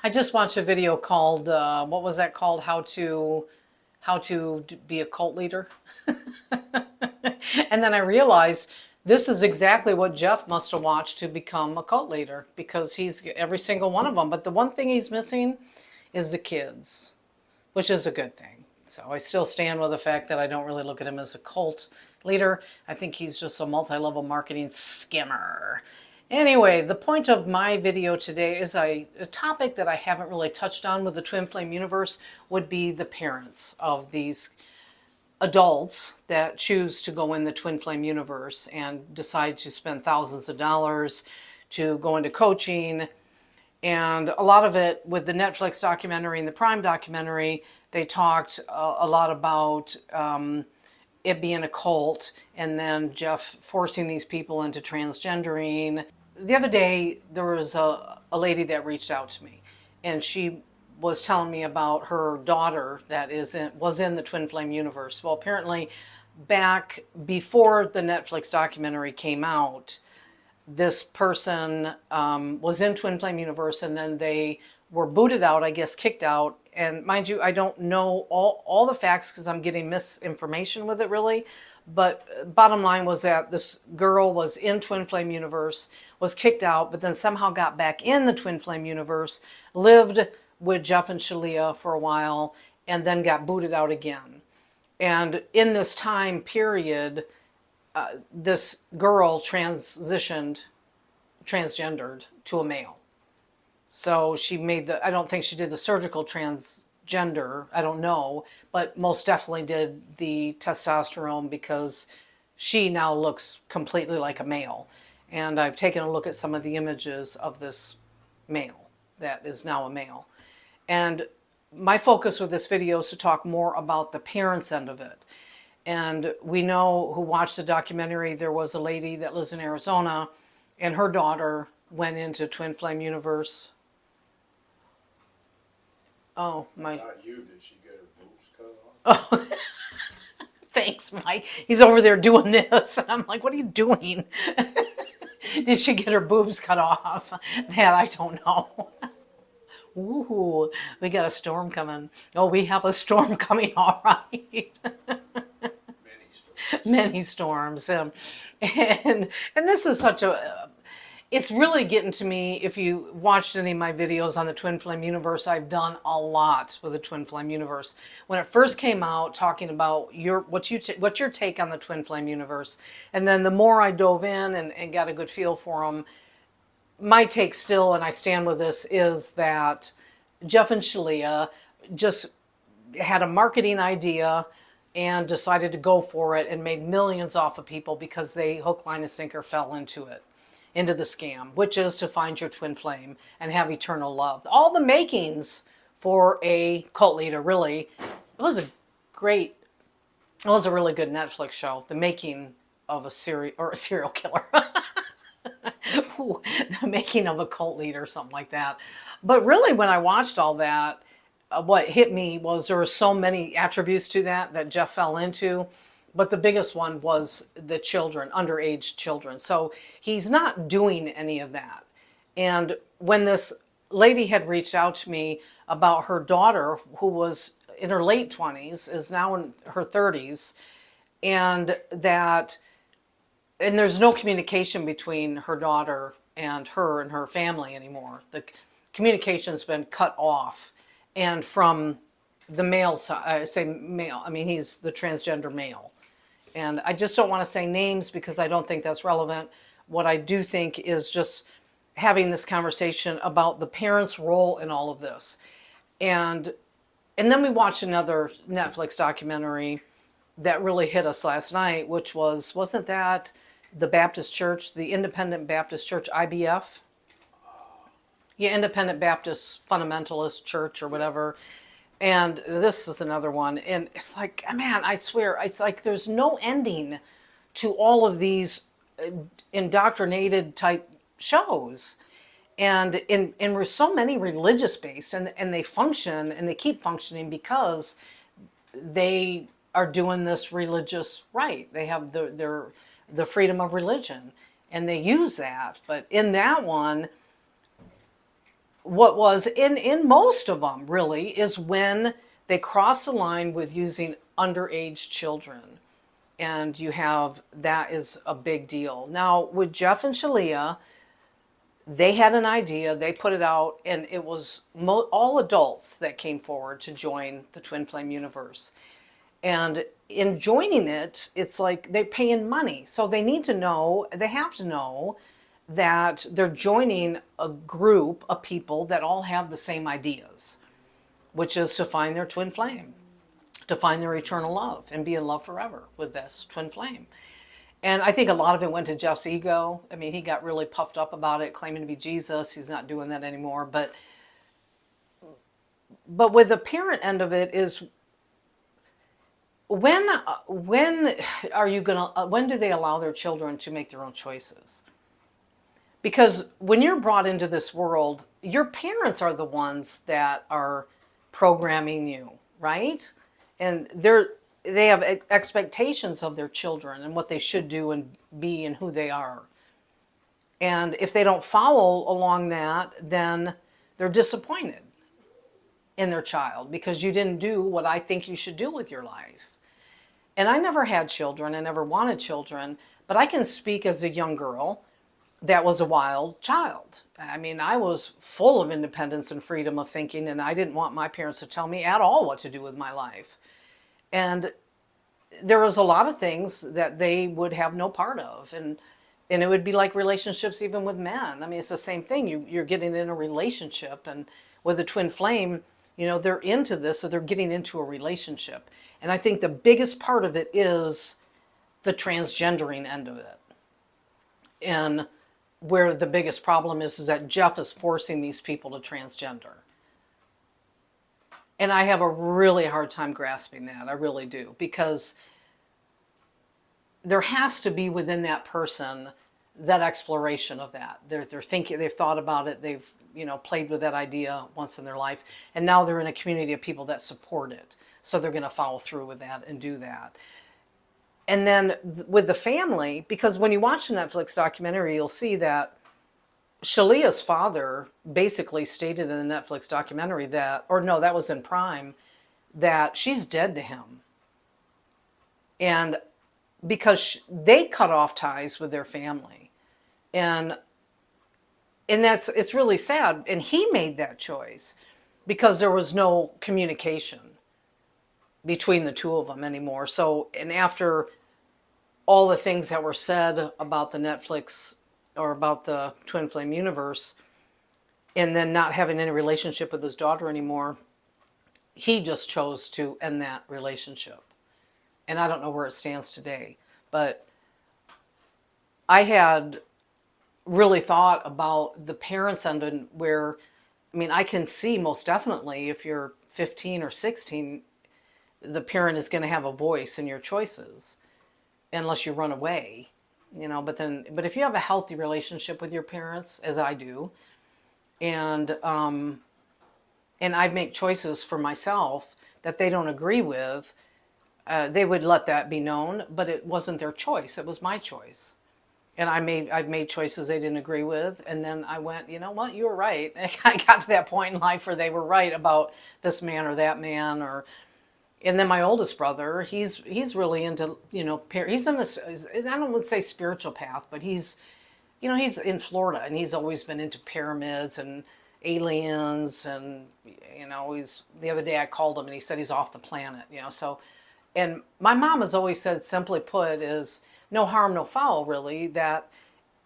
I just watched a video called, what was that called? How to be a cult leader. And then I realized this is exactly what Jeff must have watched to become a cult leader, because he's every single one of them. But the one thing he's missing is the kids, which is a good thing. So I still stand with the fact that I don't really look at him as a cult leader. I think he's just a multi-level marketing scammer. Anyway, the point of my video today is a topic that I haven't really touched on with the Twin Flame universe would be the parents of these adults that choose to go in the Twin Flame universe and decide to spend thousands of dollars to go into coaching. And a lot of it with the Netflix documentary and the Prime documentary, they talked a lot about it being a cult, and then Jeff forcing these people into transgendering. The other day, there was a lady that reached out to me, and she was telling me about her daughter that was in the Twin Flame universe. Well, apparently, back before the Netflix documentary came out, this person was in Twin Flame universe, and then they were booted out, I guess kicked out. And mind you, I don't know all the facts because I'm getting misinformation with it really. But bottom line was that this girl was in Twin Flame universe, was kicked out, but then somehow got back in the Twin Flame universe, lived with Jeff and Shalia for a while, and then got booted out again. And in this time period, this girl transgendered to a male. So she made I don't think she did the surgical transgender, I don't know, but most definitely did the testosterone, because she now looks completely like a male. And I've taken a look at some of the images of this male that is now a male. And my focus with this video is to talk more about the parents' end of it. And we know, who watched the documentary, there was a lady that lives in Arizona, and her daughter went into Twin Flame universe. Oh, my. Not you, did she get her boobs cut off? Oh, thanks, Mike. He's over there doing this. And I'm like, what are you doing? Did she get her boobs cut off? That I don't know. Ooh, we got a storm coming. Oh, we have a storm coming, all right. Many stories. Many storms. And this is such a, it's really getting to me. If you watched any of my videos on the Twin Flame universe, I've done a lot with the Twin Flame universe. When it first came out, talking about what's your take on the Twin Flame universe, and then the more I dove in and got a good feel for them, my take still, and I stand with this, is that Jeff and Shalia just had a marketing idea and decided to go for it and made millions off of people because they hook, line, and sinker fell into it, into the scam, which is to find your twin flame and have eternal love. All the makings for a cult leader, really. It was a really good Netflix show, The Making of a serial killer. Ooh, the making of a cult leader, something like that. But really, when I watched all that, what hit me was there were so many attributes to that Jeff fell into. But the biggest one was the children, underage children. So he's not doing any of that. And when this lady had reached out to me about her daughter, who was in her late 20s, is now in her 30s, and there's no communication between her daughter and her family anymore. The communication's been cut off. And from the male side, I say male, I mean, he's the transgender male. And I just don't want to say names because I don't think that's relevant. What I do think is just having this conversation about the parents' role in all of this. And then we watched another Netflix documentary that really hit us last night, which wasn't that the Baptist Church, the Independent Baptist Church, IBF? Yeah, Independent Baptist Fundamentalist Church or whatever. And this is another one. And it's like, man, I swear, it's like there's no ending to all of these indoctrinated type shows. And we're so many religious based, and they function and they keep functioning because they are doing this religious right. They have the freedom of religion, and they use that. But in that one, what was in most of them really is when they cross the line with using underage children, and you have that is a big deal. Now with Jeff and Shalia, they had an idea, they put it out, and it was all adults that came forward to join the Twin Flame universe. And in joining it, it's like they're paying money. So they need to know, they have to know that they're joining a group of people that all have the same ideas, which is to find their twin flame, to find their eternal love and be in love forever with this twin flame. And I think a lot of it went to Jeff's ego. I mean, he got really puffed up about it, claiming to be Jesus. He's not doing that anymore. But with the parent end of it is when are you gonna when do they allow their children to make their own choices? Because when you're brought into this world, your parents are the ones that are programming you, right? And they have expectations of their children and what they should do and be and who they are. And if they don't follow along that, then they're disappointed in their child because you didn't do what I think you should do with your life. And I never had children, I never wanted children, but I can speak as a young girl that was a wild child. I mean, I was full of independence and freedom of thinking, and I didn't want my parents to tell me at all what to do with my life. And there was a lot of things that they would have no part of. And it would be like relationships even with men. I mean, it's the same thing. You're getting in a relationship, and with a twin flame, they're into this, so they're getting into a relationship. And I think the biggest part of it is the transgendering end of it. And where the biggest problem is that Jeff is forcing these people to transgender. And I have a really hard time grasping that. I really do. Because there has to be within that person that exploration of that. They're thinking, they've thought about it, they've played with that idea once in their life, and now they're in a community of people that support it. So they're going to follow through with that and do that. And then with the family, because when you watch the Netflix documentary, you'll see that Shalia's father basically stated in the Netflix documentary that, or no, that was in Prime, that she's dead to him. And because they cut off ties with their family. And it's really sad. And he made that choice because there was no communication between the two of them anymore. So, and after all the things that were said about the Netflix or about the Twin Flame universe, and then not having any relationship with his daughter anymore, he just chose to end that relationship. And I don't know where it stands today, but I had really thought about the parents' end, and where, I mean, I can see most definitely if you're 15 or 16, the parent is going to have a voice in your choices, unless you run away, but if you have a healthy relationship with your parents, as I do, and I make choices for myself that they don't agree with, they would let that be known, but it wasn't their choice, it was my choice. And I've made choices they didn't agree with, and then I went, you know what, you were right. I got to that point in life where they were right about this man or that man, and then my oldest brother, he's really into, he's in this, I don't want to say spiritual path, but he's in Florida, and he's always been into pyramids and aliens, and he's, the other day I called him and he said he's off the planet, so. And my mom has always said, simply put, is no harm, no foul, really, that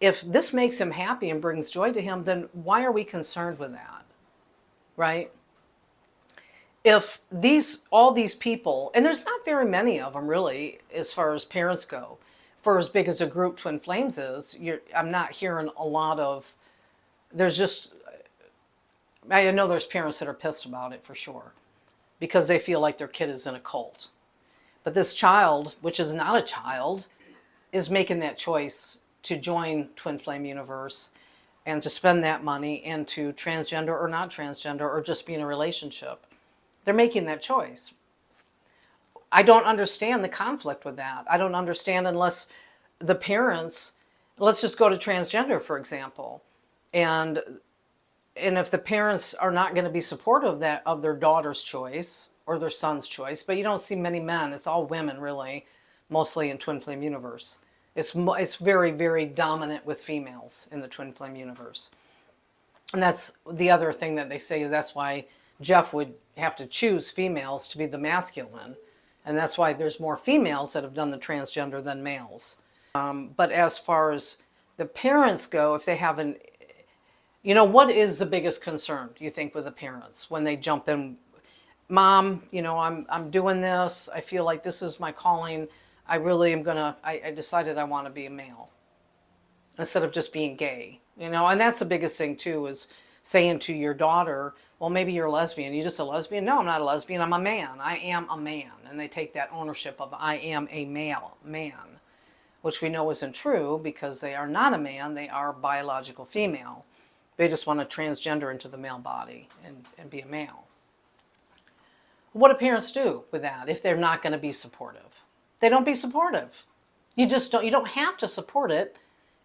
if this makes him happy and brings joy to him, then why are we concerned with that, right? If all these people, and there's not very many of them really, as far as parents go, for as big as a group Twin Flames is, I'm not hearing a lot of, there's just, I know there's parents that are pissed about it for sure, because they feel like their kid is in a cult. But this child, which is not a child, is making that choice to join Twin Flame Universe and to spend that money and to transgender or not transgender or just be in a relationship. They're making that choice. I don't understand the conflict with that. I don't understand unless the parents, let's just go to transgender, for example. And and if the parents are not going to be supportive of their daughter's choice or their son's choice, but you don't see many men. It's all women, really, mostly in Twin Flame universe. It's very, very dominant with females in the Twin Flame universe. And that's the other thing that they say. That's why Jeff would have to choose females to be the masculine. And that's why there's more females that have done the transgender than males. But as far as the parents go, if they have an, what is the biggest concern, do you think, with the parents when they jump in? Mom, I'm doing this. I feel like this is my calling. I really am I decided I want to be a male instead of just being gay, and that's the biggest thing too, is saying to your daughter, well, maybe you're a lesbian. You just a lesbian? No, I'm not a lesbian. I'm a man. I am a man. And they take that ownership of I am a man, which we know isn't true because they are not a man. They are biological female. They just want to transgender into the male body and be a male. What do parents do with that if they're not going to be supportive? They don't be supportive. You don't have to support it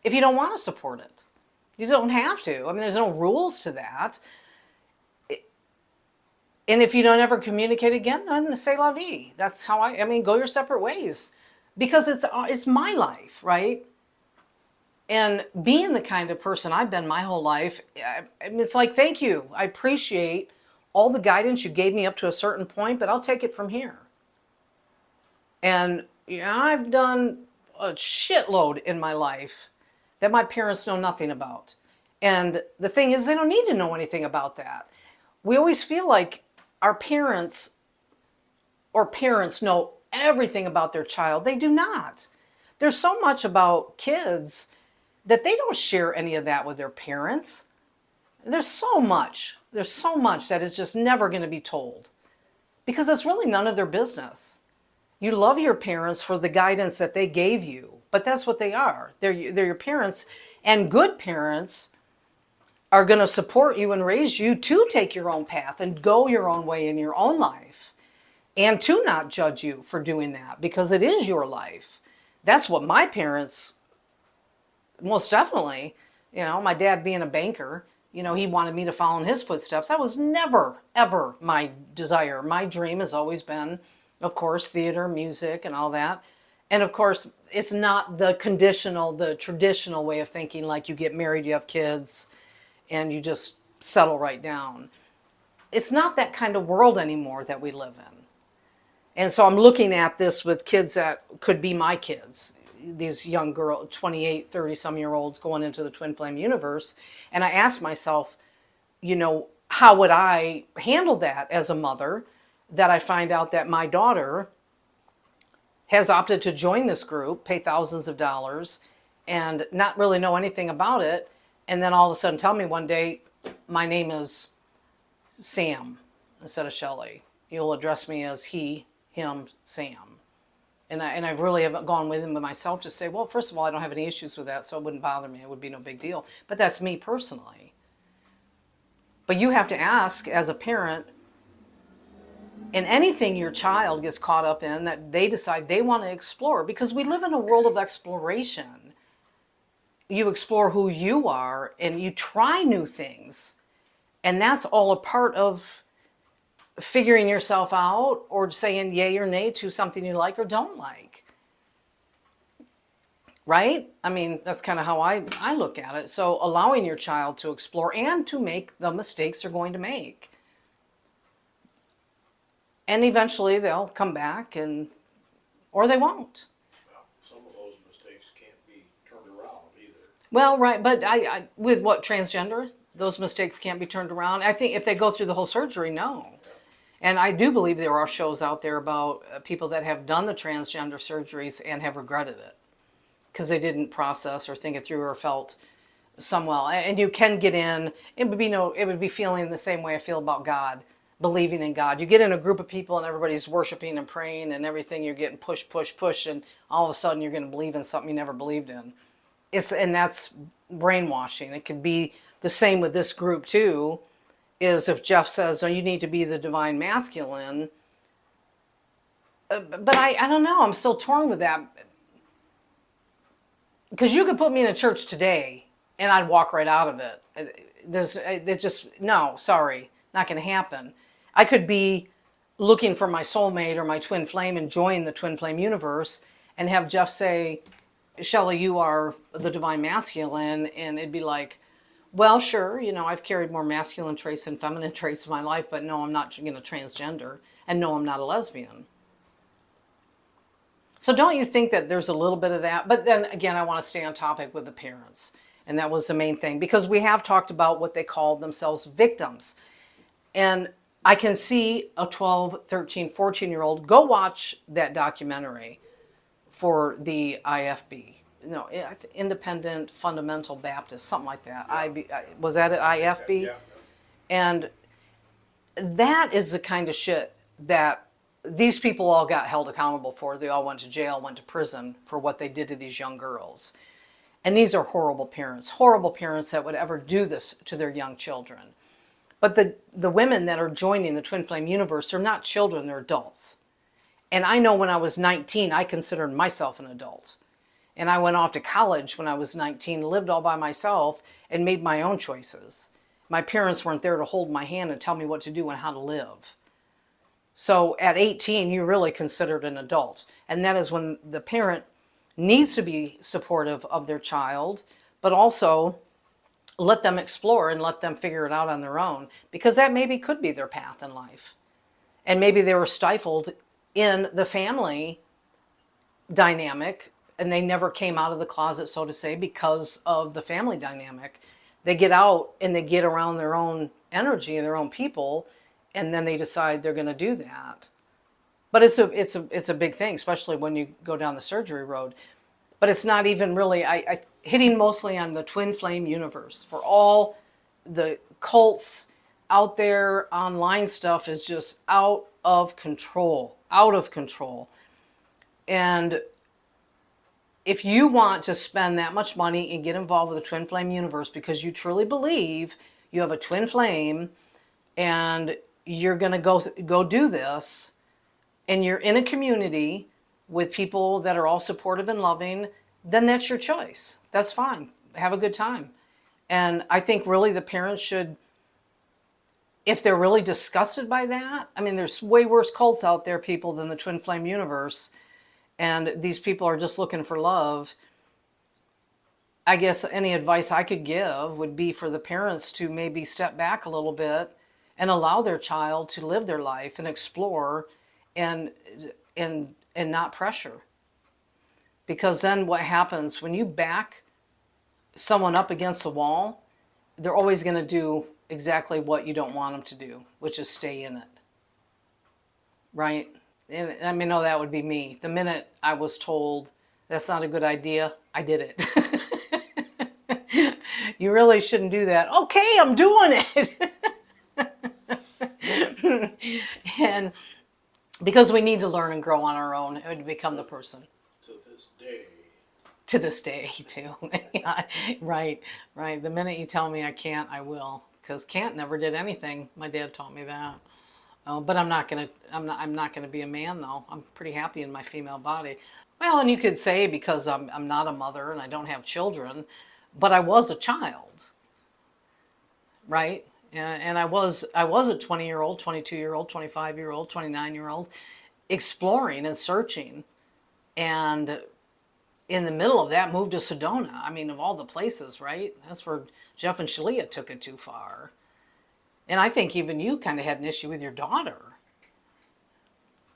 if you don't want to support it. You don't have to. I mean, there's no rules to that. And if you don't ever communicate again, then say la vie. That's how go your separate ways. Because it's my life, right? And being the kind of person I've been my whole life, it's like, thank you. I appreciate all the guidance you gave me up to a certain point, but I'll take it from here. And I've done a shitload in my life that my parents know nothing about. And the thing is, they don't need to know anything about that. We always feel like our parents know everything about their child. They do not. There's so much about kids that they don't share any of that with their parents. There's so much that is just never going to be told because it's really none of their business. You love your parents for the guidance that they gave you, but that's what they are. They're your parents, and good parents are going to support you and raise you to take your own path and go your own way in your own life, and to not judge you for doing that because it is your life. That's what my parents, most definitely, my dad being a banker, he wanted me to follow in his footsteps. That was never, ever my desire. My dream has always been, of course, theater, music, and all that. And of course, it's not the traditional way of thinking, like you get married, you have kids, and you just settle right down. It's not that kind of world anymore that we live in. And so I'm looking at this with kids that could be my kids, these young girls, 28, 30-some-year-olds going into the Twin Flame universe. And I asked myself, how would I handle that as a mother, that I find out that my daughter has opted to join this group, pay thousands of dollars, and not really know anything about it, and then all of a sudden tell me one day, my name is Sam instead of Shelley. You'll address me as he, him, Sam. And I really haven't gone with him myself to say, well, first of all, I don't have any issues with that, so it wouldn't bother me. It would be no big deal. But that's me personally. But you have to ask as a parent, in anything your child gets caught up in that they decide they want to explore, because we live in a world of exploration. You explore who you are and you try new things. And that's all a part of figuring yourself out or saying yay or nay to something you like or don't like. Right? That's kind of how I look at it. So allowing your child to explore and to make the mistakes they're going to make. And eventually they'll come back or they won't. Well, some of those mistakes can't be turned around either. Well, right, but I with what, transgender, those mistakes can't be turned around. I think if they go through the whole surgery, no. And I do believe there are shows out there about people that have done the transgender surgeries and have regretted it because they didn't process or think it through or felt somewhat. And you can get in. It would be feeling the same way I feel about God, believing in God. You get in a group of people and everybody's worshiping and praying and everything. You're getting push, and all of a sudden you're going to believe in something you never believed in. And that's brainwashing. It could be the same with this group too. Is if Jeff says, oh, you need to be the divine masculine. But I don't know. I'm still torn with that. Because you could put me in a church today and I'd walk right out of it. it just, no, sorry, not going to happen. I could be looking for my soulmate or my twin flame and join the twin flame universe and have Jeff say, Shelley, you are the divine masculine. And it'd be like, well, sure, I've carried more masculine traits than feminine traits in my life, but no, I'm not, transgender. And no, I'm not a lesbian. So don't you think that there's a little bit of that? But then again, I want to stay on topic with the parents. And that was the main thing because we have talked about what they call themselves victims. And I can see a 12, 13, 14-year-old go watch that documentary for the IFB. No, Independent Fundamental Baptist, something like that. Was that it, IFB? Yeah. And that is the kind of shit that these people all got held accountable for. They all went to jail, went to prison for what they did to these young girls. And these are horrible parents that would ever do this to their young children. But the women that are joining the Twin Flame universe are not children, they're adults. And I know when I was 19, I considered myself an adult. And I went off to college when I was 19, lived all by myself, and made my own choices. My parents weren't there to hold my hand and tell me what to do and how to live. So at 18, you're really considered an adult. And that is when the parent needs to be supportive of their child, but also let them explore and let them figure it out on their own, because that maybe could be their path in life. And maybe they were stifled in the family dynamic and they never came out of the closet, so to say, because of the family dynamic. They get out and they get around their own energy and their own people, and then they decide they're going to do that. But it's a big thing, especially when you go down the surgery road. But it's not even really, I hitting mostly on the twin flame universe. For all the cults out there, online stuff is just out of control, out of control. And if you want to spend that much money and get involved with the twin flame universe because you truly believe you have a twin flame and you're going to go do this, and you're in a community with people that are all supportive and loving, then that's your choice. That's fine. Have a good time. And I think really the parents should, if they're really disgusted by that, I mean, there's way worse cults out there, people, than the twin flame universe. And these people are just looking for love. I guess any advice I could give would be for the parents to maybe step back a little bit and allow their child to live their life and explore and not pressure. Because then what happens when you back someone up against the wall, they're always going to do exactly what you don't want them to do, which is stay in it. Right? And I mean, no, that would be me. The minute I was told that's not a good idea, I did it. You really shouldn't do that. Okay, I'm doing it. And because we need to learn and grow on our own and become the person. To this day. To this day, too. Yeah, right. The minute you tell me I can't, I will. Because can't never did anything. My dad taught me that. But I'm not gonna be a man though. I'm pretty happy in my female body. Well, and you could say because I'm not a mother and I don't have children, but I was a child, right? And I was a 20-year-old, 22-year-old, 25-year-old, 29-year-old, exploring and searching, and in the middle of that moved to Sedona. I mean, of all the places, right? That's where Jeff and Shalia took it too far. And I think even you kind of had an issue with your daughter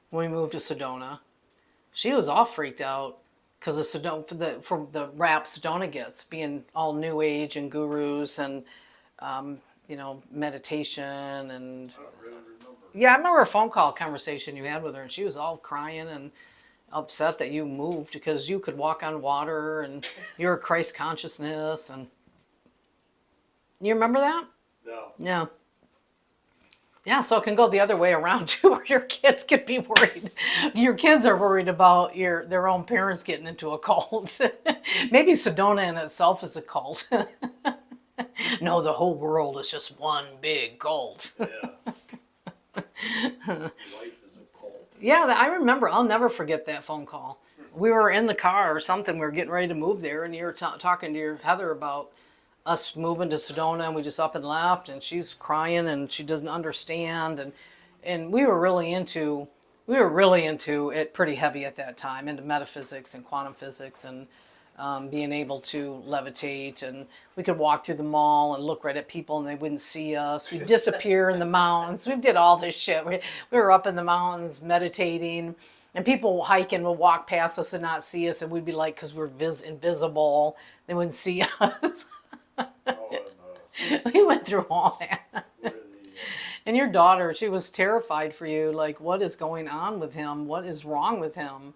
when we moved to Sedona. She was all freaked out because of Sedona, for the rap Sedona gets, being all new age and gurus and, meditation and... I don't really remember. Yeah, I remember a phone call conversation you had with her, and she was all crying and upset that you moved because you could walk on water and you're Christ consciousness. And you remember that? No. Yeah. Yeah, so it can go the other way around too, where your kids could be worried. Your kids are worried about their own parents getting into a cult. Maybe Sedona in itself is a cult. No, the whole world is just one big cult. Yeah. Life is a cult. Yeah, I remember. I'll never forget that phone call. We were in the car or something. We were getting ready to move there, and you were talking to your Heather about us moving to Sedona, and we just up and left, and she's crying and she doesn't understand, and we were really into it pretty heavy at that time, into metaphysics and quantum physics and being able to levitate, and we could walk through the mall and look right at people and they wouldn't see us. We'd disappear in the mountains. We did all this shit. We were up in the mountains meditating, and people hiking would walk past us and not see us, and we'd be like, because we're invisible, they wouldn't see us. Oh, and, We went through all that. where the, And your daughter, she was terrified for you. Like, what is going on with him? What is wrong with him?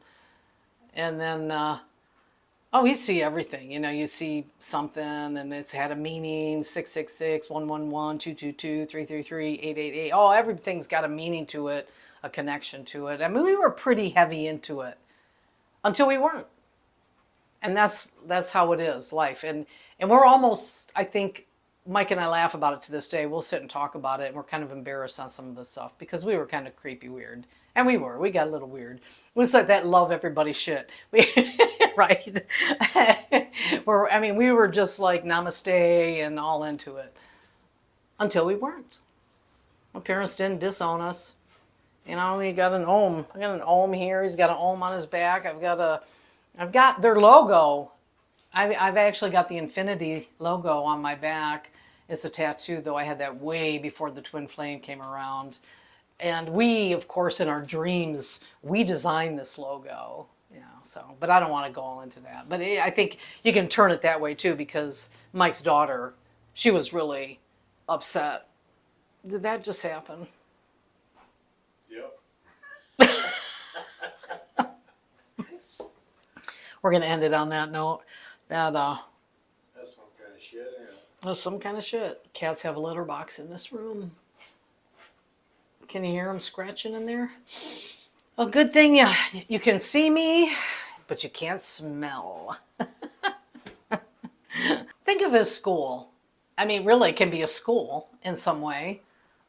And then, oh, you see everything. You know, you see something and it's had a meaning, 666, 111, 222, 333, 888. Oh, everything's got a meaning to it, a connection to it. I mean, we were pretty heavy into it until we weren't. And that's how it is, life. And we're almost, I think, Mike and I laugh about it to this day. We'll sit and talk about it, and we're kind of embarrassed on some of this stuff because we were kind of creepy weird. And we got a little weird. It was like that love everybody shit. Right? We were just like namaste and all into it until we weren't. My parents didn't disown us. You know, we got an ohm. I got an ohm here. He's got an ohm on his back. I've got their logo. I've actually got the infinity logo on my back. It's a tattoo, though I had that way before the twin flame came around. And we, of course, in our dreams, we designed this logo. You know, so, but I don't want to go all into that. But I think you can turn it that way too, because Mike's daughter, she was really upset. Did that just happen? yep. We're gonna end it on that note. That That's some kind of shit, ain't it? that's some kind of shit. Cats have a litter box in this room. Can you hear them scratching in there? A good thing you can see me, but you can't smell. Think of it as school. I mean, really, it can be a school in some way.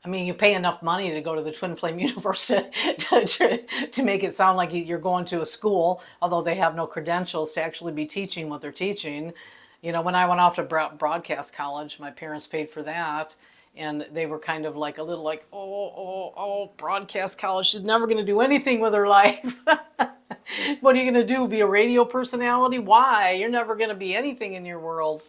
I mean, you pay enough money to go to the Twin Flame Universe to make it sound like you're going to a school, although they have no credentials to actually be teaching what they're teaching. You know, when I went off to broadcast college, my parents paid for that, and they were kind of like a little like, oh, broadcast college, she's never going to do anything with her life. What are you going to do, be a radio personality? Why? You're never going to be anything in your world.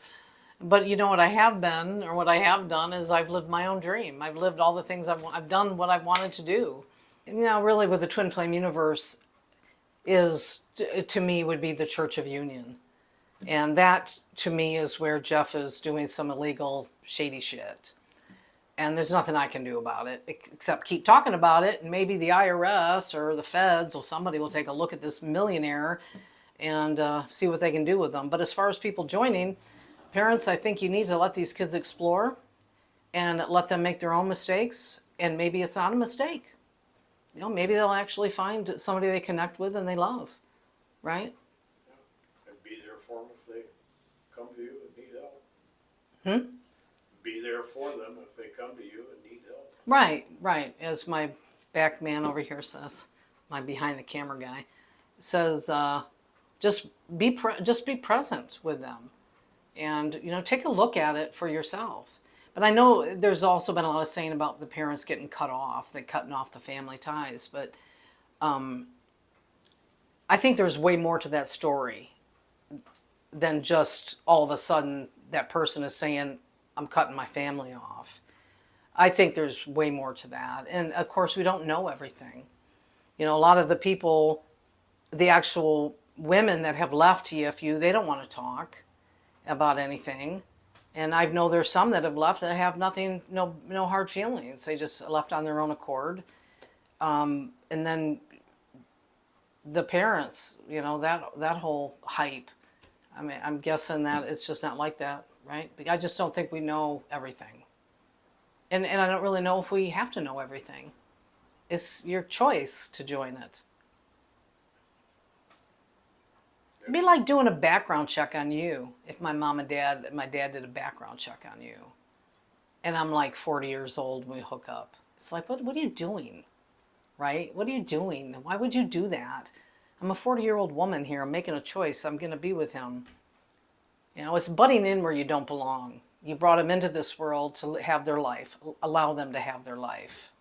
But you know what I have been, or what I have done, is I've lived my own dream. I've lived all the things I've done what I've wanted to do. You know, really, with the Twin Flame Universe is, to me, would be the Church of Union. And that, to me, is where Jeff is doing some illegal, shady shit. And there's nothing I can do about it, except keep talking about it, and maybe the IRS or the feds or somebody will take a look at this millionaire and see what they can do with them. But as far as people joining, parents, I think you need to let these kids explore and let them make their own mistakes, and maybe it's not a mistake. You know, maybe they'll actually find somebody they connect with and they love, right? And be there for them if they come to you and need help. Hmm? Be there for them if they come to you and need help. Right. As my back man over here says, my behind the camera guy says, just be present with them, and you know, take a look at it for yourself. But I know there's also been a lot of saying about the parents getting cut off, they cutting off the family ties. But I think there's way more to that story than just all of a sudden that person is saying, I'm cutting my family off. I think there's way more to that. And of course, we don't know everything. You know, a lot of the people, the actual women that have left TFU, they don't want to talk about anything. And I know there's some that have left that have nothing, no hard feelings. They just left on their own accord. And then the parents, you know, that whole hype. I mean, I'm guessing that it's just not like that, right? I just don't think we know everything. And I don't really know if we have to know everything. It's your choice to join it. It'd be like doing a background check on you. If my dad did a background check on you, and I'm like 40 years old when we hook up. It's like, what are you doing? Right? What are you doing? Why would you do that? I'm a 40-year-old woman here. I'm making a choice. I'm going to be with him. You know, it's butting in where you don't belong. You brought them into this world to have their life. Allow them to have their life.